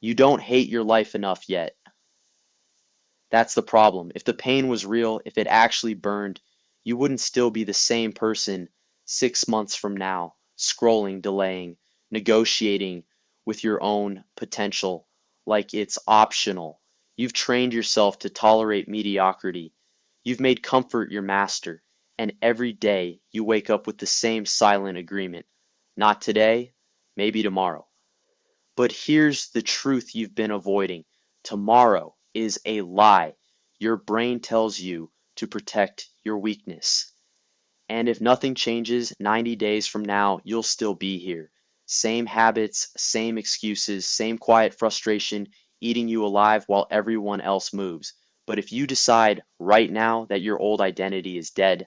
You don't hate your life enough yet. That's the problem. If the pain was real, if it actually burned, you wouldn't still be the same person 6 months from now, scrolling, delaying, negotiating with your own potential like it's optional. You've trained yourself to tolerate mediocrity. You've made comfort your master, and every day you wake up with the same silent agreement. Not today, maybe tomorrow. But here's the truth you've been avoiding. Tomorrow is a lie. Your brain tells you to protect your weakness. And if nothing changes, 90 days from now, you'll still be here. Same habits, same excuses, same quiet frustration eating you alive while everyone else moves. But if you decide right now that your old identity is dead,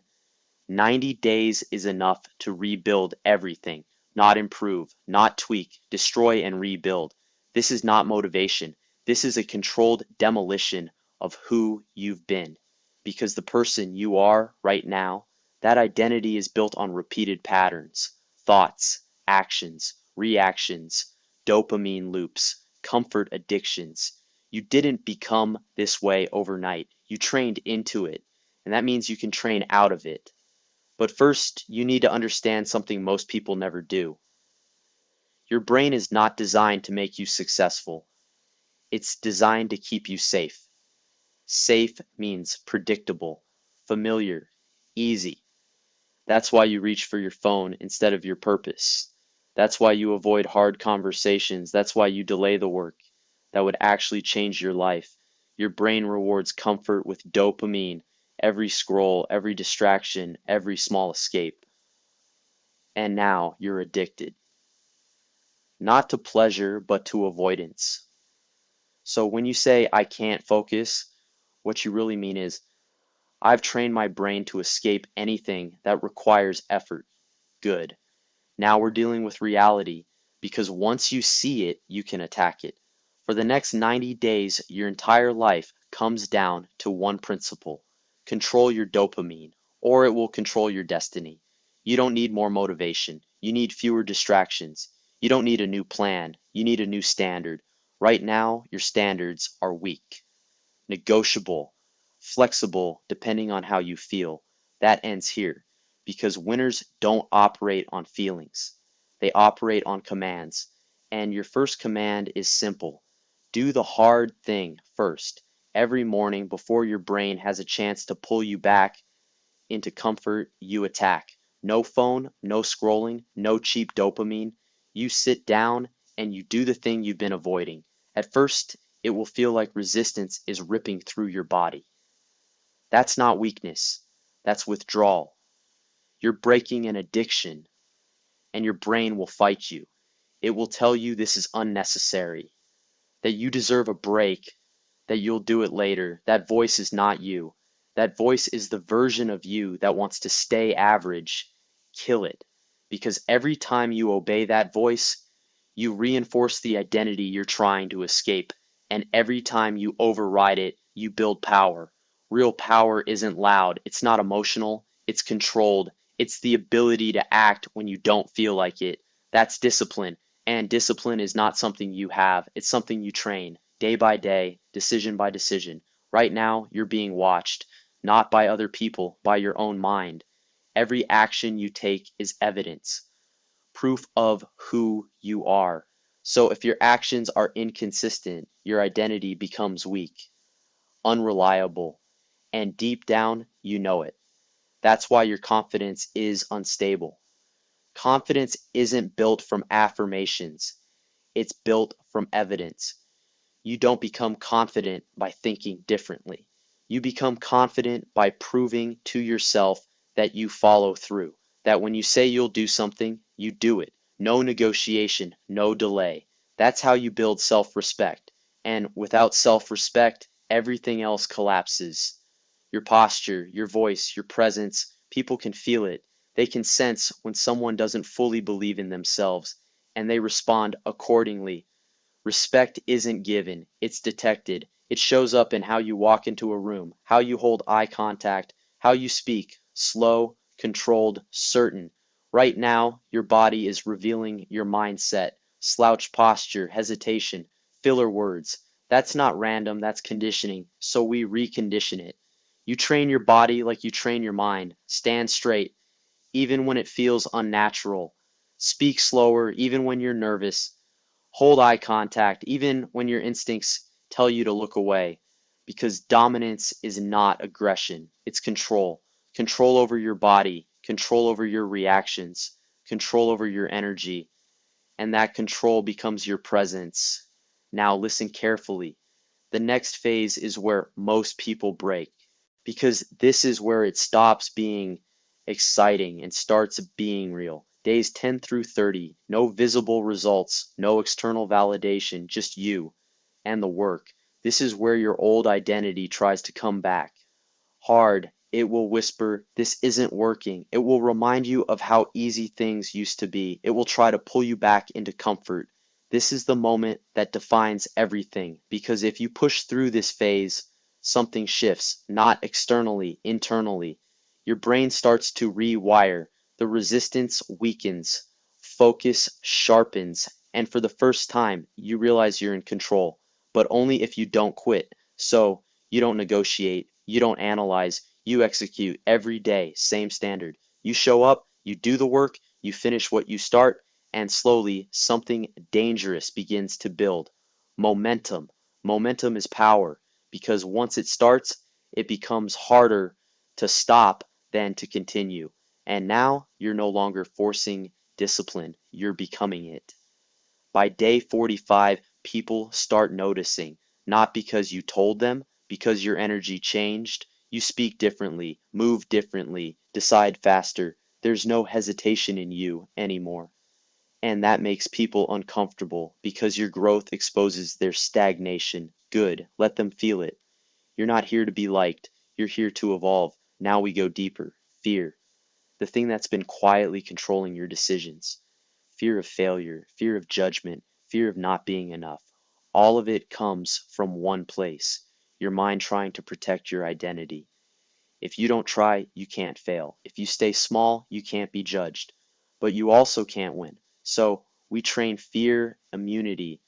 90 days is enough to rebuild everything, not improve, not tweak, destroy and rebuild. This is not motivation. This is a controlled demolition of who you've been. Because the person you are right now, that identity is built on repeated patterns, thoughts, actions, reactions, dopamine loops, comfort addictions. You didn't become this way overnight. You trained into it, and that means you can train out of it. But first, you need to understand something most people never do. Your brain is not designed to make you successful. It's designed to keep you safe. Safe means predictable, familiar, easy. That's why you reach for your phone instead of your purpose. That's why you avoid hard conversations. That's why you delay the work that would actually change your life. Your brain rewards comfort with dopamine, every scroll, every distraction, every small escape. And now you're addicted. Not to pleasure, but to avoidance. So when you say, I can't focus, what you really mean is, I've trained my brain to escape anything that requires effort. Good. Now we're dealing with reality, because once you see it, you can attack it. For the next 90 days, your entire life comes down to one principle. Control your dopamine, or it will control your destiny. You don't need more motivation. You need fewer distractions. You don't need a new plan. You need a new standard. Right now, your standards are weak, negotiable, flexible, depending on how you feel. That ends here, because winners don't operate on feelings. They operate on commands. And your first command is simple. Do the hard thing first. Every morning before your brain has a chance to pull you back into comfort, you attack. No phone, no scrolling, no cheap dopamine. You sit down and you do the thing you've been avoiding. At first, it will feel like resistance is ripping through your body. That's not weakness. That's withdrawal. You're breaking an addiction, and your brain will fight you. It will tell you this is unnecessary, that you deserve a break, that you'll do it later. That voice is not you. That voice is the version of you that wants to stay average. Kill it. Because every time you obey that voice, you reinforce the identity you're trying to escape. And every time you override it, you build power. Real power isn't loud. It's not emotional. It's controlled. It's the ability to act when you don't feel like it. That's discipline. And discipline is not something you have. It's something you train day by day, decision by decision. Right now, you're being watched, not by other people, by your own mind. Every action you take is evidence, proof of who you are. So if your actions are inconsistent, your identity becomes weak, unreliable, and deep down, you know it. That's why your confidence is unstable. Confidence isn't built from affirmations, it's built from evidence. You don't become confident by thinking differently. You become confident by proving to yourself that you follow through, that when you say you'll do something, you do it. No negotiation, no delay. That's how you build self-respect. And without self-respect, everything else collapses. Your posture, your voice, your presence, people can feel it. They can sense when someone doesn't fully believe in themselves, and they respond accordingly. Respect isn't given, it's detected. It shows up in how you walk into a room, how you hold eye contact, how you speak, slow, controlled, certain. Right now, your body is revealing your mindset, slouched posture, hesitation, Filler words. That's not random, that's conditioning. So we recondition it. You train your body like you train your mind. Stand straight, even when it feels unnatural. Speak slower, even when you're nervous. Hold eye contact, even when your instincts tell you to look away. Because dominance is not aggression, it's control. Control over your body, control over your reactions, control over your energy, and that control becomes your presence. Now listen carefully. The next phase is where most people break, because this is where it stops being exciting and starts being real. Days 10 through 30, no visible results, no external validation, just you and the work. This is where your old identity tries to come back. Hard, it will whisper, "This isn't working." It will remind you of how easy things used to be. It will try to pull you back into comfort. This is the moment that defines everything, because if you push through this phase, something shifts, not externally, internally. Your brain starts to rewire. The resistance weakens, focus sharpens, and for the first time, you realize you're in control, but only if you don't quit. So, you don't negotiate, you don't analyze, you execute every day, same standard. You show up, you do the work, you finish what you start, and slowly something dangerous begins to build. Momentum. Momentum is power, because once it starts, it becomes harder to stop than to continue. And now you're no longer forcing discipline, you're becoming it. By day 45, people start noticing, not because you told them, because your energy changed. You speak differently, move differently, decide faster. There's no hesitation in you anymore. And that makes people uncomfortable because your growth exposes their stagnation. Good, let them feel it. You're not here to be liked, you're here to evolve. Now we go deeper. Fear, the thing that's been quietly controlling your decisions. Fear of failure, fear of judgment, fear of not being enough. All of it comes from one place, your mind trying to protect your identity. If you don't try, you can't fail. If you stay small, you can't be judged. But you also can't win. So we train fear immunity,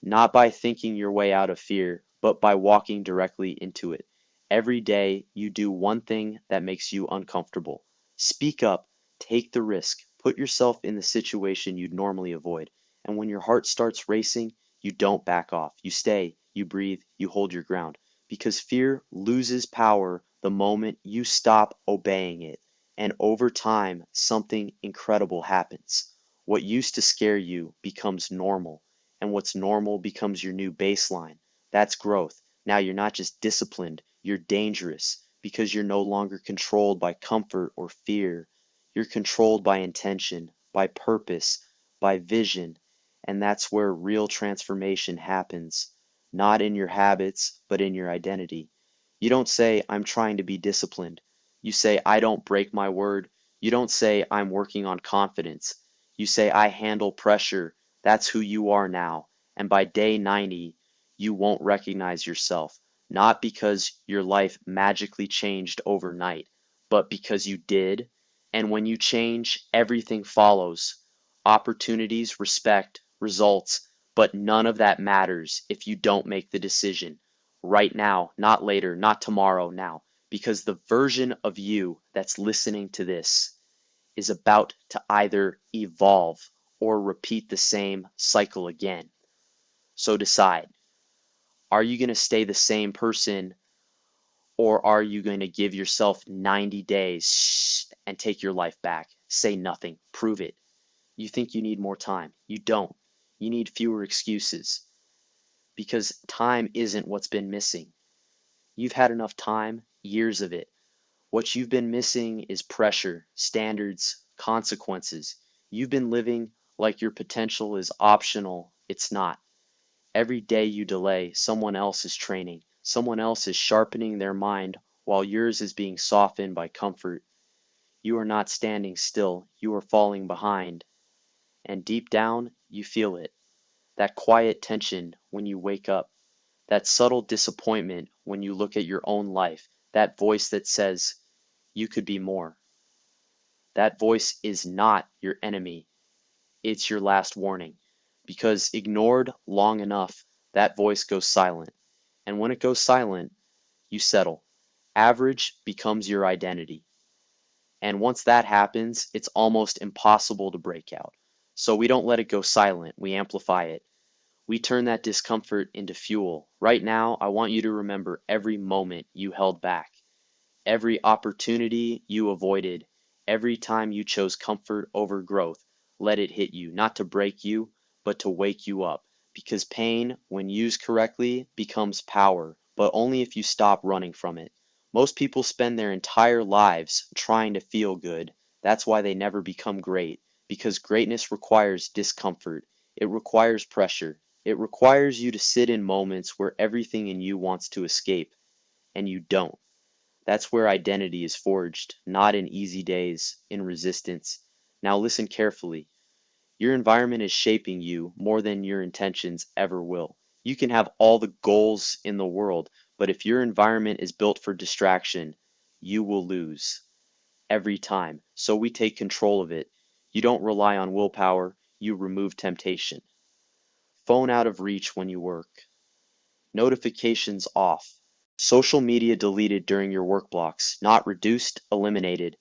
not by thinking your way out of fear, but by walking directly into it. Every day, you do one thing that makes you uncomfortable. Speak up, take the risk, put yourself in the situation you'd normally avoid. And when your heart starts racing, you don't back off. You stay, you breathe, you hold your ground. Because fear loses power the moment you stop obeying it. And over time, something incredible happens. What used to scare you becomes normal, and what's normal becomes your new baseline. That's growth. Now you're not just disciplined, you're dangerous because you're no longer controlled by comfort or fear. You're controlled by intention, by purpose, by vision, and that's where real transformation happens. Not in your habits, but in your identity. You don't say, "I'm trying to be disciplined." You say, "I don't break my word." You don't say, "I'm working on confidence." You say, "I handle pressure." That's who you are now. And by day 90, you won't recognize yourself, not because your life magically changed overnight, but because you did. And when you change, everything follows: opportunities, respect, results. But none of that matters if you don't make the decision right now, not later, not tomorrow, now. Because the version of you that's listening to this is about to either evolve or repeat the same cycle again. So decide, are you going to stay the same person, or are you going to give yourself 90 days and take your life back? Say nothing. Prove it. You think you need more time. You don't. You need fewer excuses, because time isn't what's been missing. You've had enough time, years of it. What you've been missing is pressure, standards, consequences. You've been living like your potential is optional. It's not. Every day you delay, someone else is training. Someone else is sharpening their mind while yours is being softened by comfort. You are not standing still. You are falling behind. And deep down, you feel it. That quiet tension when you wake up. That subtle disappointment when you look at your own life. That voice that says, "You could be more." That voice is not your enemy. It's your last warning. because ignored long enough, that voice goes silent. And when it goes silent, you settle. Average becomes your identity. And once that happens, it's almost impossible to break out. So we don't let it go silent, we amplify it. We turn that discomfort into fuel. Right now, I want you to remember every moment you held back, every opportunity you avoided, every time you chose comfort over growth. Let it hit you, not to break you, but to wake you up. Because pain, when used correctly, becomes power, but only if you stop running from it. Most people spend their entire lives trying to feel good. That's why they never become great, because greatness requires discomfort. It requires pressure. It requires you to sit in moments where everything in you wants to escape, and you don't. That's where identity is forged, not in easy days, in resistance. Now listen carefully. Your environment is shaping you more than your intentions ever will. You can have all the goals in the world, but if your environment is built for distraction, you will lose every time. So we take control of it. You don't rely on willpower, you remove temptation. Phone out of reach when you work. Notifications off. Social media deleted during your work blocks, not reduced, eliminated,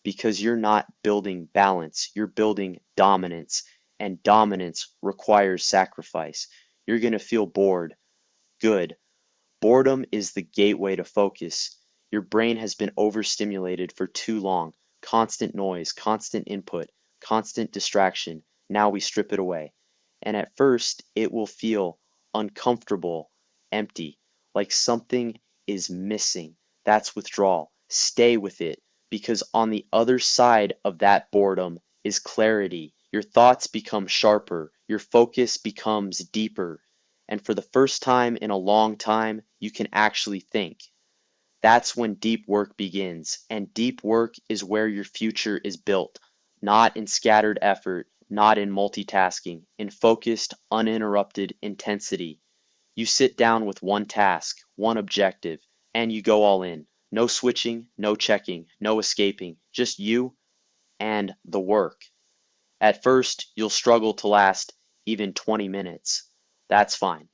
because you're not building balance, you're building dominance, and dominance requires sacrifice. You're going to feel bored. Good. Boredom is the gateway to focus. Your brain has been overstimulated for too long. Constant noise, constant input, constant distraction. Now we strip it away. And at first, it will feel uncomfortable, empty, like something is missing. That's withdrawal. Stay with it, because on the other side of that boredom is clarity. Your thoughts become sharper, your focus becomes deeper, and for the first time in a long time, you can actually think. That's when deep work begins, and deep work is where your future is built, not in scattered effort, not in multitasking, in focused, uninterrupted intensity. You sit down with one task, one objective, and you go all in. No switching, no checking, no escaping, just you and the work. At first, you'll struggle to last even 20 minutes. That's fine.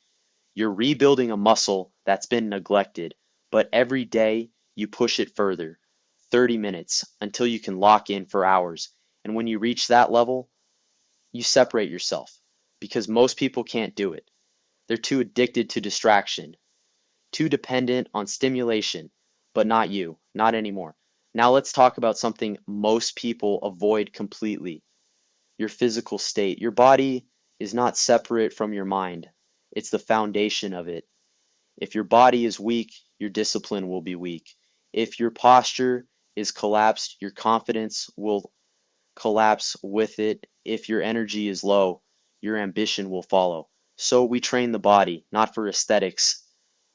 You're rebuilding a muscle that's been neglected, but every day you push it further, 30 minutes, until you can lock in for hours. And when you reach that level, you separate yourself, because most people can't do it. They're too addicted to distraction, too dependent on stimulation, but not you, not anymore. Now let's talk about something most people avoid completely: your physical state. Your body is not separate from your mind, it's the foundation of it. If your body is weak, your discipline will be weak. If your posture is collapsed, your confidence will collapse with it. If your energy is low, your ambition will follow. So we train the body, not for aesthetics,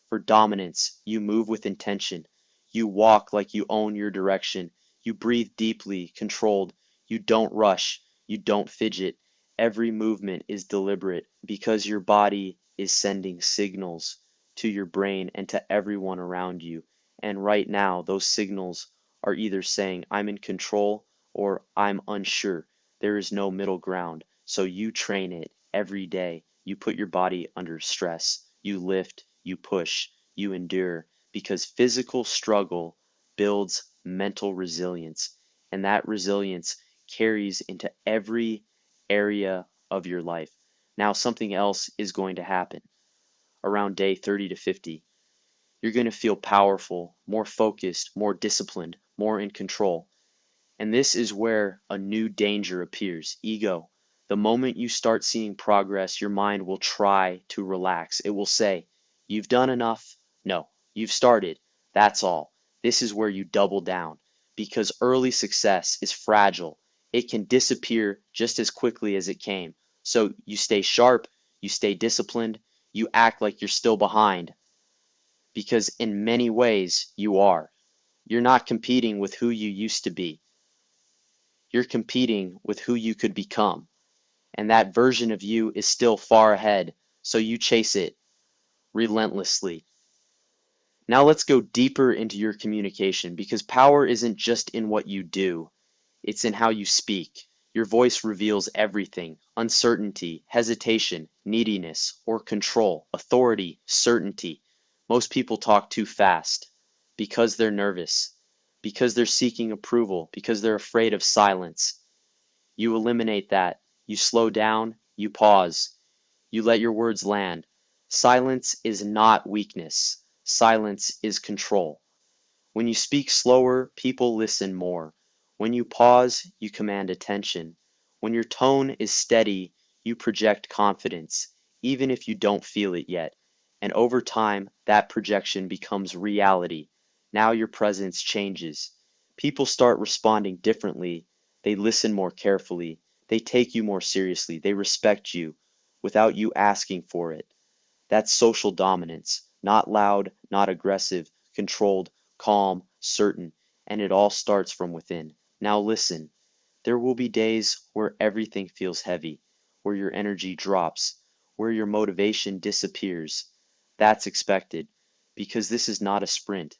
for dominance. You move with intention. You walk like you own your direction. You breathe deeply, controlled. You don't rush. You don't fidget. Every movement is deliberate, because your body is sending signals to your brain and to everyone around you. And right now, those signals are either saying, I'm in control, or I'm unsure. There is no middle ground. So you train it every day. You put your body under stress. You lift, you push, you endure, because physical struggle builds mental resilience, and that resilience carries into every area of your life. Now, something else is going to happen around day 30 to 50. You're going to feel powerful, more focused, more disciplined, more in control. And this is where a new danger appears: ego. The moment you start seeing progress, your mind will try to relax. It will say, you've done enough. No, you've started. That's all. This is where you double down, because early success is fragile. It can disappear just as quickly as it came. So you stay sharp, you stay disciplined, you act like you're still behind, because in many ways you are. You're not competing with who you used to be. You're competing with who you could become, and that version of you is still far ahead, so you chase it relentlessly. Now let's go deeper into your communication, because power isn't just in what you do, it's in how you speak. Your voice reveals everything: uncertainty, hesitation, neediness, or control, authority, certainty. Most people talk too fast because they're nervous, because they're seeking approval, because they're afraid of silence. You eliminate that. You slow down, you pause, you let your words land. Silence is not weakness. Silence is control. When you speak slower, people listen more. When you pause, you command attention. When your tone is steady, you project confidence, even if you don't feel it yet. And over time, that projection becomes reality. Now your presence changes. People start responding differently. They listen more carefully. They take you more seriously. They respect you without you asking for it. That's social dominance. Not loud, not aggressive, controlled, calm, certain, and it all starts from within. Now listen, there will be days where everything feels heavy, where your energy drops, where your motivation disappears. That's expected, because this is not a sprint.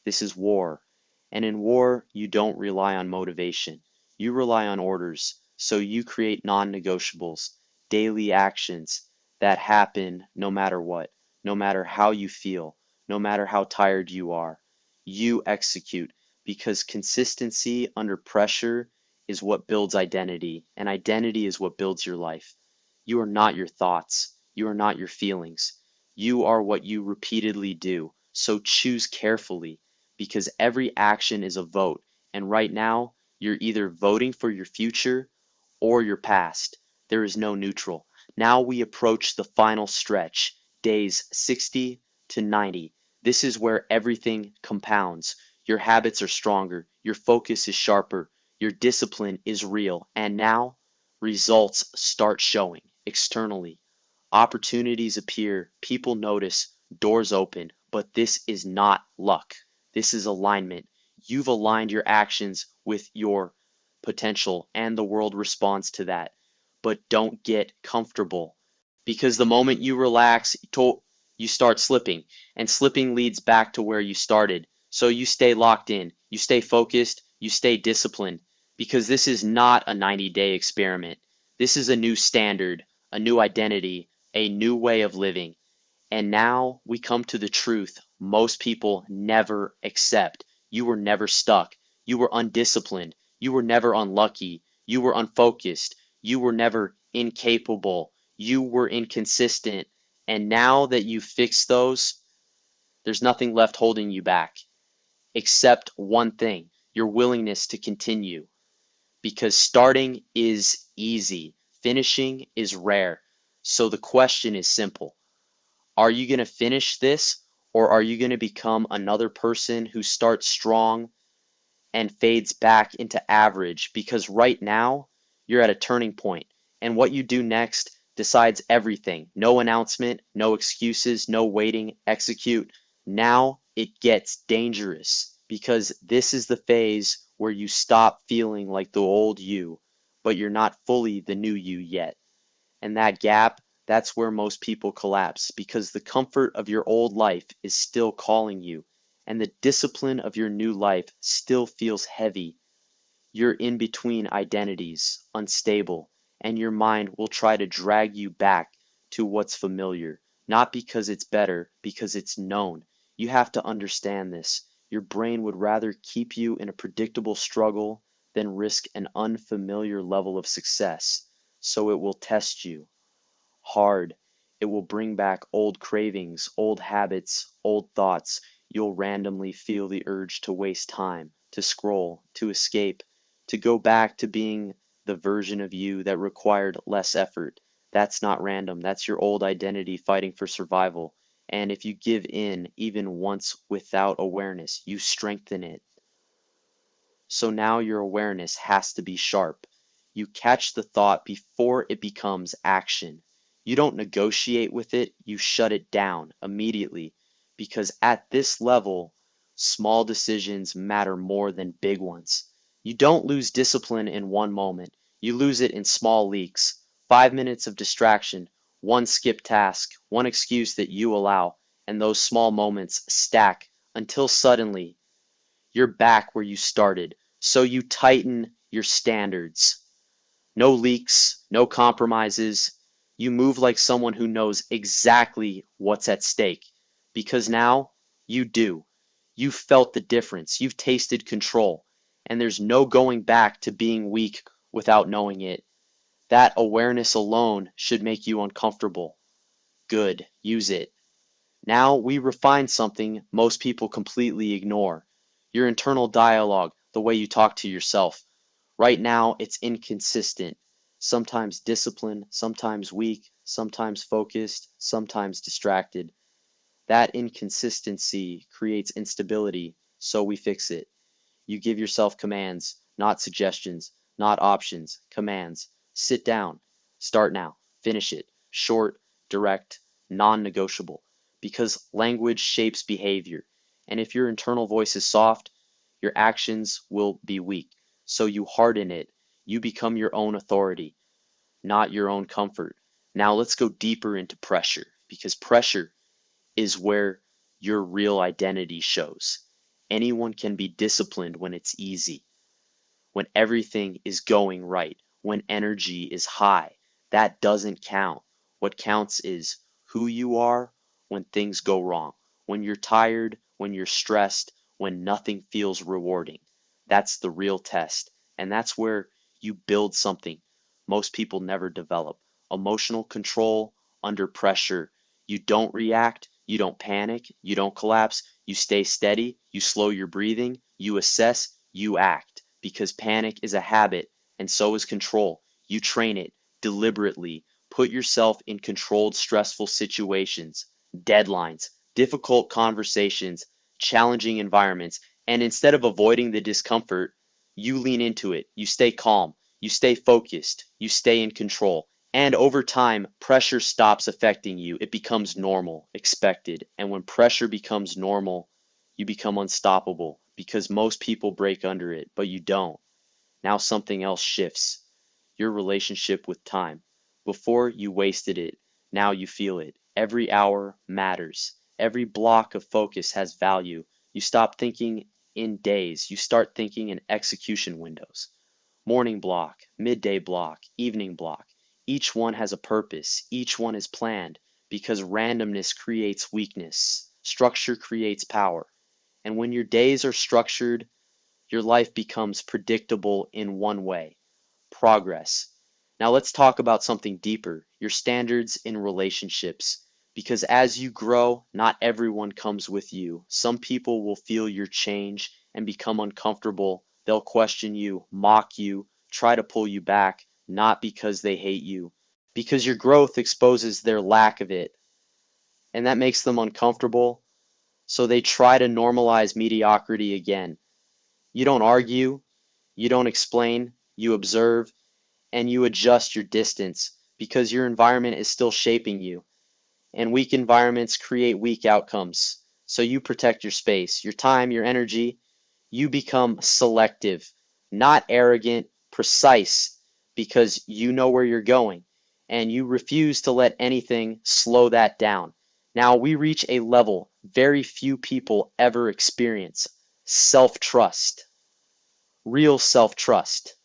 This is war. And in war, you don't rely on motivation. You rely on orders. So you create non-negotiables, daily actions that happen no matter what, no matter how you feel, no matter how tired you are. You execute, because consistency under pressure is what builds identity, and identity is what builds your life. You are not your thoughts. You are not your feelings. You are what you repeatedly do. So choose carefully, because every action is a vote, and right now, you're either voting for your future or your past. There is no neutral. Now we approach the final stretch, days 60 to 90. This is where everything compounds. Your habits are stronger, your focus is sharper, your discipline is real, and now results start showing externally. Opportunities appear, people notice, doors open, but this is not luck. This is alignment. You've aligned your actions with your potential, and the world responds to that. But don't get comfortable, because the moment you relax, you start slipping, and slipping leads back to where you started. So you stay locked in, you stay focused, you stay disciplined, because this is not a 90-day experiment. This is a new standard, a new identity, a new way of living. And now we come to the truth most people never accept. You were never stuck. You were undisciplined. You were never unlucky. You were unfocused. You were never incapable. You were inconsistent. And now that you've fixed those, there's nothing left holding you back except one thing: your willingness to continue. Because starting is easy, finishing is rare. So the question is simple: are you going to finish this, or are you going to become another person who starts strong and fades back into average? Because right now, you're at a turning point, and what you do next decides everything. No announcement, no excuses, no waiting, execute. Now it gets dangerous, because this is the phase where you stop feeling like the old you, but you're not fully the new you yet. And that gap, that's where most people collapse, because the comfort of your old life is still calling you, and the discipline of your new life still feels heavy. You're in between identities, unstable, and your mind will try to drag you back to what's familiar, not because it's better, because it's known. You have to understand this. Your brain would rather keep you in a predictable struggle than risk an unfamiliar level of success. So it will test you hard. It will bring back old cravings, old habits, old thoughts. You'll randomly feel the urge to waste time, to scroll, to escape, to go back to being the version of you that required less effort. That's not random. That's your old identity fighting for survival. And if you give in even once without awareness, you strengthen it. So now your awareness has to be sharp. You catch the thought before it becomes action. You don't negotiate with it, you shut it down immediately, because at this level, small decisions matter more than big ones. You don't lose discipline in one moment, you lose it in small leaks. 5 minutes of distraction, one skipped task, one excuse that you allow, and those small moments stack until suddenly you're back where you started. So you tighten your standards. No leaks, no compromises. You move like someone who knows exactly what's at stake because now you do. You've felt the difference. You've tasted control. And there's no going back to being weak without knowing it. That awareness alone should make you uncomfortable. Good. Use it. Now we refine something most people completely ignore. Your internal dialogue, the way you talk to yourself. Right now, it's inconsistent. Sometimes disciplined, sometimes weak, sometimes focused, sometimes distracted. That inconsistency creates instability, so we fix it. You give yourself commands, not suggestions, not options, commands. Sit down. Start now. Finish it. Short, direct, non-negotiable. Because language shapes behavior. And if your internal voice is soft, your actions will be weak. So you harden it. You become your own authority, not your own comfort. Now let's go deeper into pressure, because pressure is where your real identity shows. Anyone can be disciplined when it's easy, when everything is going right, when energy is high. That doesn't count. What counts is who you are when things go wrong, when you're tired, when you're stressed, when nothing feels rewarding. That's the real test. And that's where you build something most people never develop: emotional control under pressure. You don't react, you don't panic, you don't collapse, you stay steady, you slow your breathing, you assess, you act. Because panic is a habit, and so is control. You train it deliberately. Put yourself in controlled, stressful situations, deadlines, difficult conversations, challenging environments, and instead of avoiding the discomfort, you lean into it. You stay calm, you stay focused, you stay in control. And over time, pressure stops affecting you. It becomes normal, expected. And when pressure becomes normal, you become unstoppable because most people break under it, but you don't. Now something else shifts: your relationship with time. Before you wasted it, now you feel it. Every hour matters. Every block of focus has value. You stop thinking in days, you start thinking in execution windows. Morning block, midday block, evening block. Each one has a purpose. Each one is planned because randomness creates weakness. Structure creates power. And when your days are structured, your life becomes predictable in one way: progress. Now let's talk about something deeper: your standards in relationships. Because as you grow, not everyone comes with you. Some people will feel your change and become uncomfortable. They'll question you, mock you, try to pull you back, not because they hate you, because your growth exposes their lack of it, and that makes them uncomfortable. So they try to normalize mediocrity again. You don't argue, you don't explain, you observe, and you adjust your distance because your environment is still shaping you. And weak environments create weak outcomes. So you protect your space, your time, your energy. You become selective, not arrogant, precise, because you know where you're going and you refuse to let anything slow that down. Now we reach a level very few people ever experience: self trust, real self trust.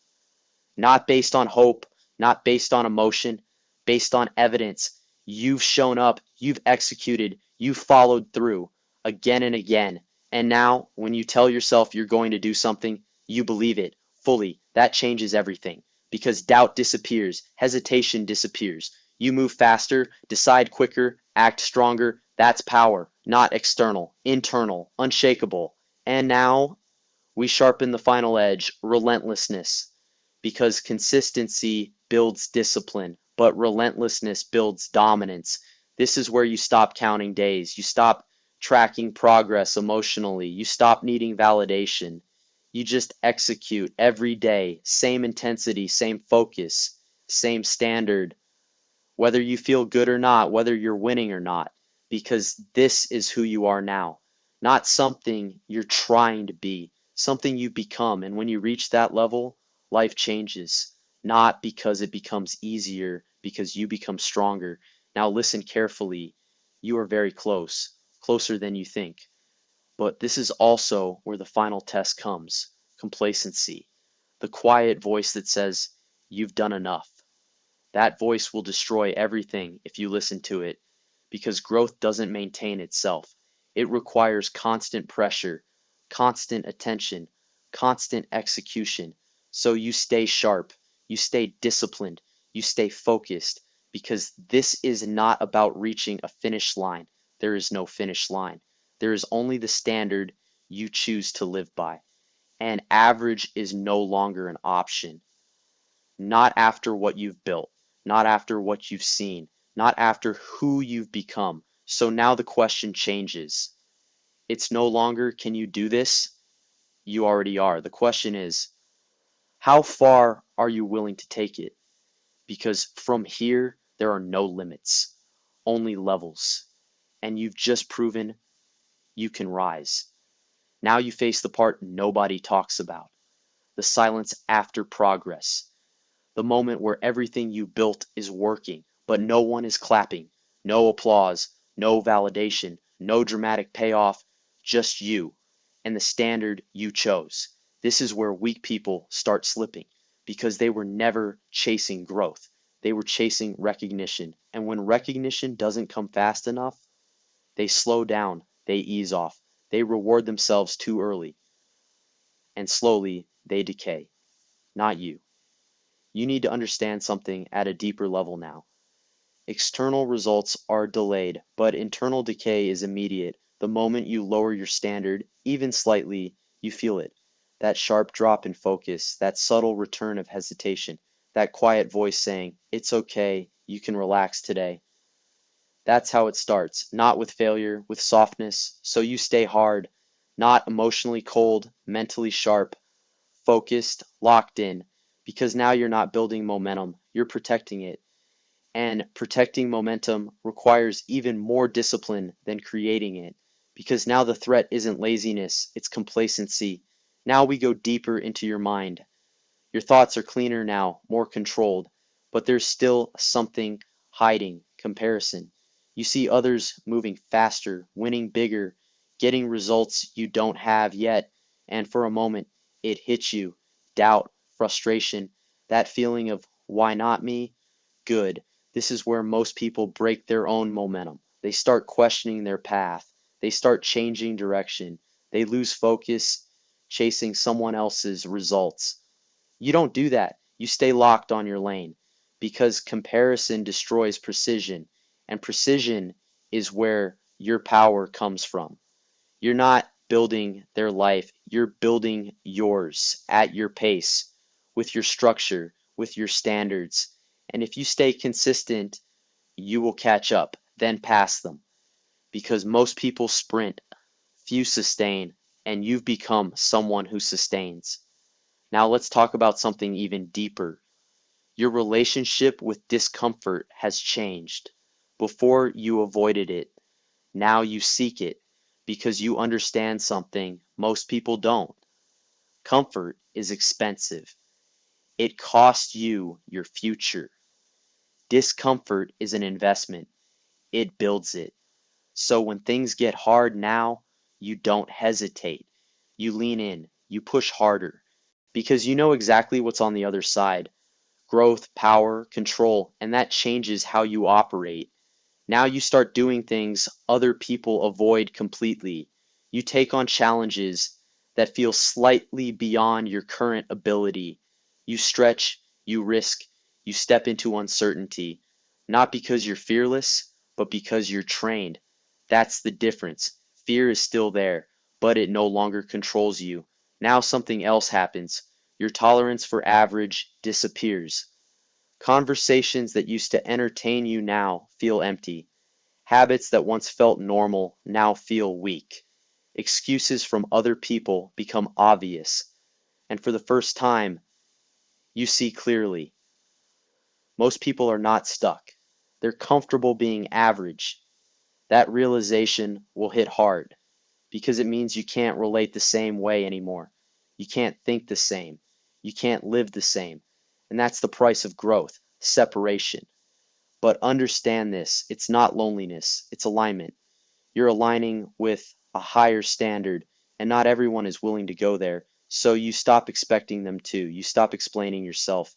Not based on hope, not based on emotion, based on evidence. You've shown up, you've executed, you've followed through again and again. And now, when you tell yourself you're going to do something, you believe it fully. That changes everything because doubt disappears, hesitation disappears. You move faster, decide quicker, act stronger. That's power, not external, internal, unshakable. And now we sharpen the final edge: relentlessness, because consistency builds discipline, but relentlessness builds dominance. This is where you stop counting days, you stop tracking progress emotionally, you stop needing validation. You just execute every day, same intensity, same focus, same standard, whether you feel good or not, whether you're winning or not, because this is who you are now, not something you're trying to be, something you become. And when you reach that level, life changes, not because it becomes easier, because you become stronger. Now listen carefully. You are very close, closer than you think. But this is also where the final test comes: complacency, the quiet voice that says, you've done enough. That voice will destroy everything if you listen to it, because growth doesn't maintain itself. It requires constant pressure, constant attention, constant execution. So you stay sharp, you stay disciplined, you stay focused, because this is not about reaching a finish line. There is no finish line. There is only the standard you choose to live by. And average is no longer an option. Not after what you've built, not after what you've seen, not after who you've become. So now the question changes. It's no longer, can you do this? You already are. The question is, how far are you willing to take it? Because from here, there are no limits, only levels. And you've just proven you can rise. Now you face the part nobody talks about, the silence after progress. The moment where everything you built is working, but no one is clapping, no applause, no validation, no dramatic payoff, just you and the standard you chose. This is where weak people start slipping because they were never chasing growth. They were chasing recognition. And when recognition doesn't come fast enough, they slow down, they ease off, they reward themselves too early, and slowly they decay. Not you. You need to understand something at a deeper level now. External results are delayed, but internal decay is immediate. The moment you lower your standard, even slightly, you feel it. That sharp drop in focus, that subtle return of hesitation, that quiet voice saying, "It's okay, you can relax today." That's how it starts, not with failure, with softness. So you stay hard, not emotionally cold, mentally sharp, focused, locked in, because now you're not building momentum, you're protecting it. And protecting momentum requires even more discipline than creating it, because now the threat isn't laziness, it's complacency. Now we go deeper into your mind. Your thoughts are cleaner now, more controlled, but there's still something hiding, comparison. You see others moving faster, winning bigger, getting results you don't have yet, and for a moment it hits you. Doubt, frustration, that feeling of why not me? Good. This is where most people break their own momentum. They start questioning their path. They start changing direction. They lose focus, chasing someone else's results. You don't do that. You stay locked on your lane because comparison destroys precision, and precision is where your power comes from. You're not building their life, you're building yours at your pace, with your structure, with your standards. And if you stay consistent, you will catch up, then pass them. Because most people sprint, few sustain, and you've become someone who sustains. Now let's talk about something even deeper. Your relationship with discomfort has changed. Before you avoided it, now you seek it because you understand something most people don't. Comfort is expensive. It costs you your future. Discomfort is an investment. It builds it. So when things get hard now, you don't hesitate. You lean in, you push harder, because you know exactly what's on the other side. Growth, power, control, and that changes how you operate. Now you start doing things other people avoid completely. You take on challenges that feel slightly beyond your current ability. You stretch, you risk, you step into uncertainty, not because you're fearless, but because you're trained. That's the difference. Fear is still there, but it no longer controls you. Now something else happens. Your tolerance for average disappears. Conversations that used to entertain you now feel empty. Habits that once felt normal now feel weak. Excuses from other people become obvious. And for the first time, you see clearly. Most people are not stuck. They're comfortable being average. That realization will hit hard because it means you can't relate the same way anymore. You can't think the same. You can't live the same. And that's the price of growth, separation. But understand this, it's not loneliness, it's alignment. You're aligning with a higher standard, and not everyone is willing to go there. So you stop expecting them to. You stop explaining yourself.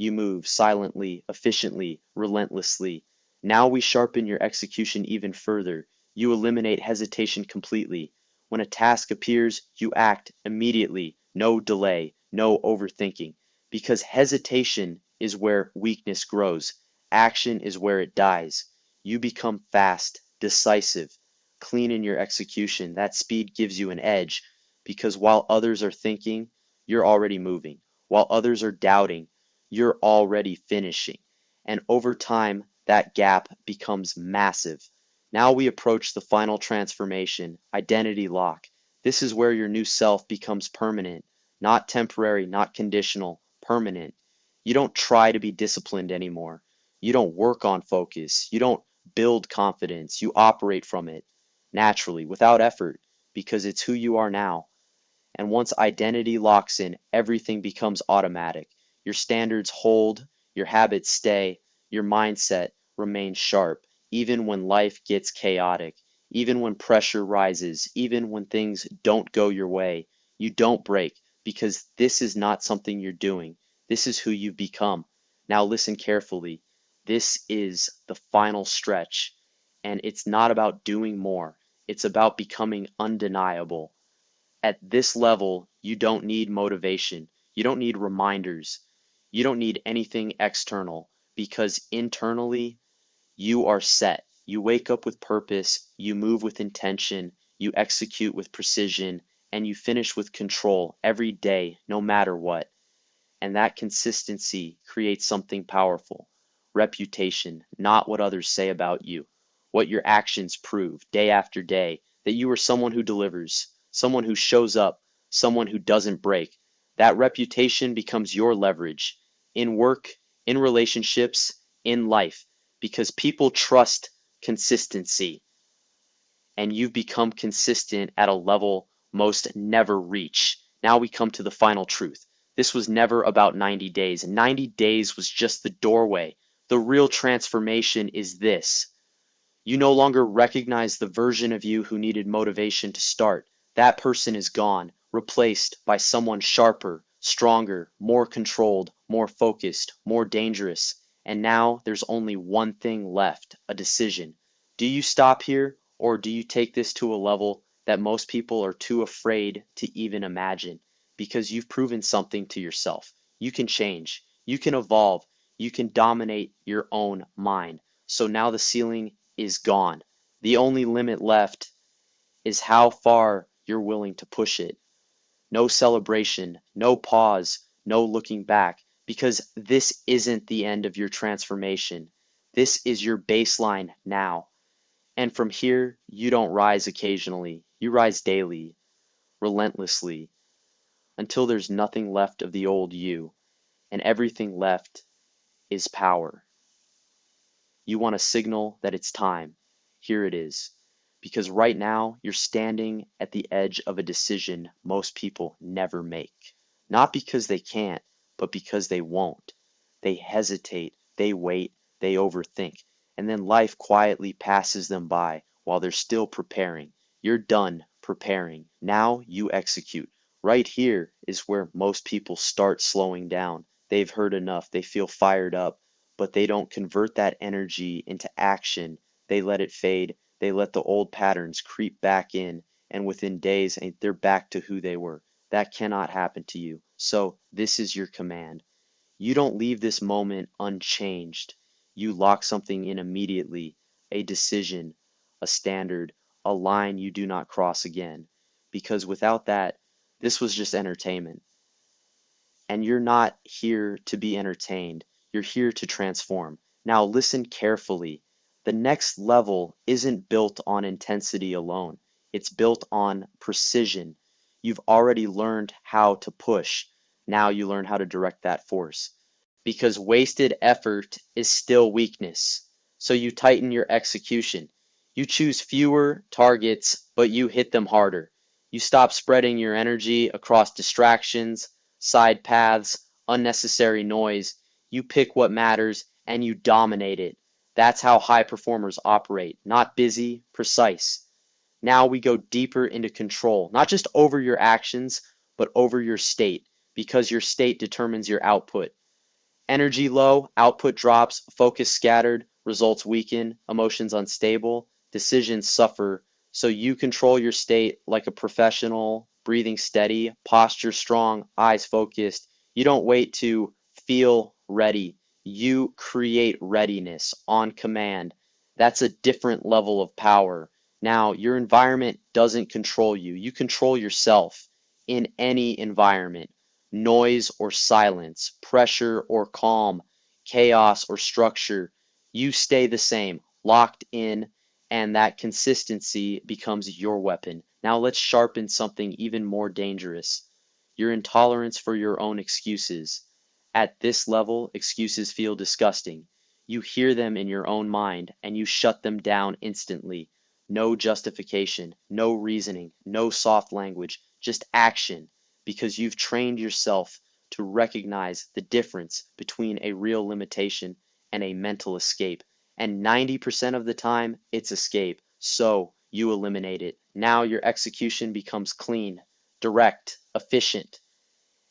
you move silently, efficiently, relentlessly. Now we sharpen your execution even further. You eliminate hesitation completely. When a task appears, you act immediately, no delay, no overthinking. Because hesitation is where weakness grows, action is where it dies. You become fast, decisive, clean in your execution. That speed gives you an edge because while others are thinking, you're already moving. While others are doubting, you're already finishing. And over time, that gap becomes massive. Now we approach the final transformation, identity lock. This is where your new self becomes permanent, not temporary, not conditional, permanent. You don't try to be disciplined anymore. You don't work on focus. You don't build confidence. You operate from it naturally, without effort, because it's who you are now. And once identity locks in, everything becomes automatic. Your standards hold, your habits stay, your mindset remains sharp, even when life gets chaotic, even when pressure rises, even when things don't go your way. You don't break because this is not something you're doing. This is who you've become. Now listen carefully. This is the final stretch, and it's not about doing more. It's about becoming undeniable. At this level, you don't need motivation. You don't need reminders. You don't need anything external because internally you are set. You wake up with purpose, you move with intention, you execute with precision, and you finish with control every day, no matter what. And that consistency creates something powerful. Reputation, not what others say about you. What your actions prove day after day, that you are someone who delivers, someone who shows up, someone who doesn't break. That reputation becomes your leverage in work, in relationships, in life, because people trust consistency, and you've become consistent at a level most never reach. Now we come to the final truth. This was never about 90 days. 90 days was just the doorway. The real transformation is this. You no longer recognize the version of you who needed motivation to start. That person is gone, replaced by someone sharper, stronger, more controlled, more focused, more dangerous. And now there's only one thing left, a decision. Do you stop here, or do you take this to a level that most people are too afraid to even imagine? Because you've proven something to yourself. You can change, you can evolve, you can dominate your own mind. So now the ceiling is gone. The only limit left is how far you're willing to push it. No celebration, no pause, no looking back, because this isn't the end of your transformation. This is your baseline now. And from here, you don't rise occasionally. You rise daily, relentlessly, until there's nothing left of the old you, and everything left is power. You want a signal that it's time. Here it is. Because right now, you're standing at the edge of a decision most people never make. Not because they can't, but because they won't. They hesitate, they wait, they overthink, and then life quietly passes them by while they're still preparing. You're done preparing. Now you execute. Right here is where most people start slowing down. They've heard enough, they feel fired up, but they don't convert that energy into action. They let it fade. They let the old patterns creep back in, and within days, they're back to who they were. That cannot happen to you. So, this is your command. You don't leave this moment unchanged. You lock something in immediately, a decision, a standard, a line you do not cross again. Because without that, this was just entertainment. And you're not here to be entertained. You're here to transform. Now listen carefully. The next level isn't built on intensity alone. It's built on precision. You've already learned how to push. Now you learn how to direct that force. Because wasted effort is still weakness. So you tighten your execution. You choose fewer targets, but you hit them harder. You stop spreading your energy across distractions, side paths, unnecessary noise. You pick what matters and you dominate it. That's how high performers operate, not busy, precise. Now we go deeper into control, not just over your actions, but over your state, because your state determines your output. Energy low, output drops, focus scattered, results weaken, emotions unstable, decisions suffer. So you control your state like a professional, breathing steady, posture strong, eyes focused. You don't wait to feel ready. You create readiness on command. That's a different level of power. Now, your environment doesn't control you. You control yourself in any environment. Noise or silence, pressure or calm, chaos or structure, you stay the same, locked in, and that consistency becomes your weapon. Now let's sharpen something even more dangerous, your intolerance for your own excuses. At this level, excuses feel disgusting. You hear them in your own mind and you shut them down instantly. No justification, no reasoning, no soft language, just action, because you've trained yourself to recognize the difference between a real limitation and a mental escape. And 90% of the time, it's escape. So you eliminate it. Now your execution becomes clean, direct, efficient,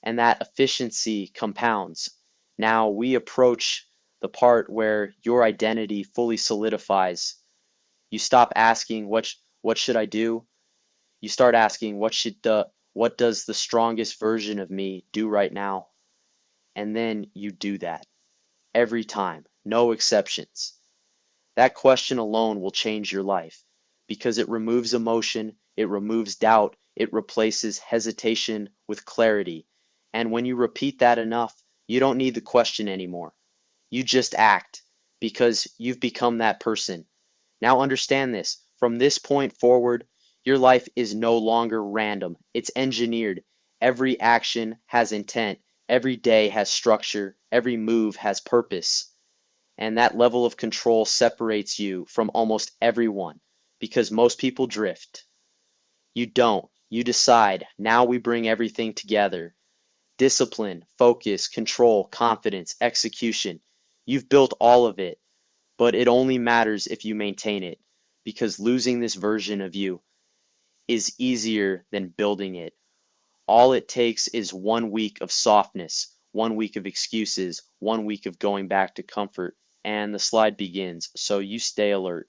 and that efficiency compounds. Now we approach the part where your identity fully solidifies. You stop asking what should I do? You start asking what does the strongest version of me do right now? And then you do that every time, no exceptions. That question alone will change your life because it removes emotion, it removes doubt, it replaces hesitation with clarity. And when you repeat that enough, you don't need the question anymore. You just act because you've become that person. Now understand this. From this point forward, your life is no longer random. It's engineered. Every action has intent. Every day has structure. Every move has purpose. And that level of control separates you from almost everyone because most people drift. You don't. You decide. Now we bring everything together. Discipline, focus, control, confidence, execution. You've built all of it, but it only matters if you maintain it because losing this version of you is easier than building it. All it takes is 1 week of softness, 1 week of excuses, 1 week of going back to comfort, and the slide begins. So you stay alert,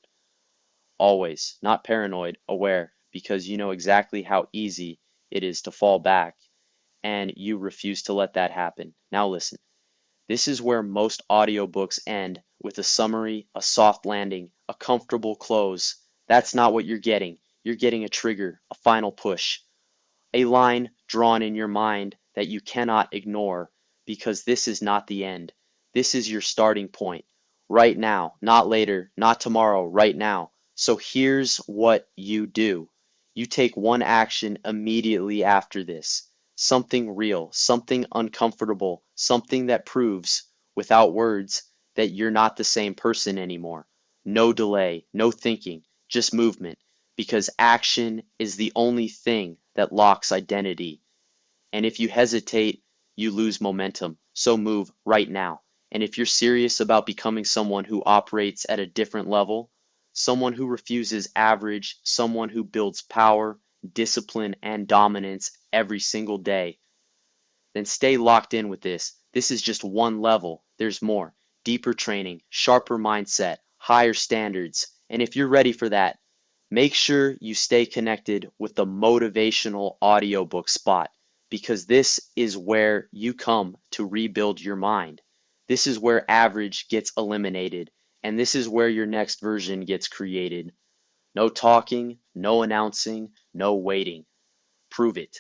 always, not paranoid, aware, because you know exactly how easy it is to fall back, and you refuse to let that happen. Now listen, this is where most audiobooks end with a summary, a soft landing, a comfortable close. That's not what you're getting. You're getting a trigger, a final push, a line drawn in your mind that you cannot ignore because this is not the end. This is your starting point. Right now, not later, not tomorrow, right now. So here's what you do. You take one action immediately after this. Something real, something uncomfortable, something that proves, without words, that you're not the same person anymore. No delay, no thinking, just movement because action is the only thing that locks identity. And if you hesitate, you lose momentum. So move right now. And if you're serious about becoming someone who operates at a different level, someone who refuses average, someone who builds power, discipline, and dominance every single day, then stay locked in with this. This is just one level. There's more. Deeper training, sharper mindset, higher standards. And if you're ready for that, make sure you stay connected with the motivational audiobook spot because this is where you come to rebuild your mind. This is where average gets eliminated, and this is where your next version gets created. No talking, no announcing, no waiting. Prove it.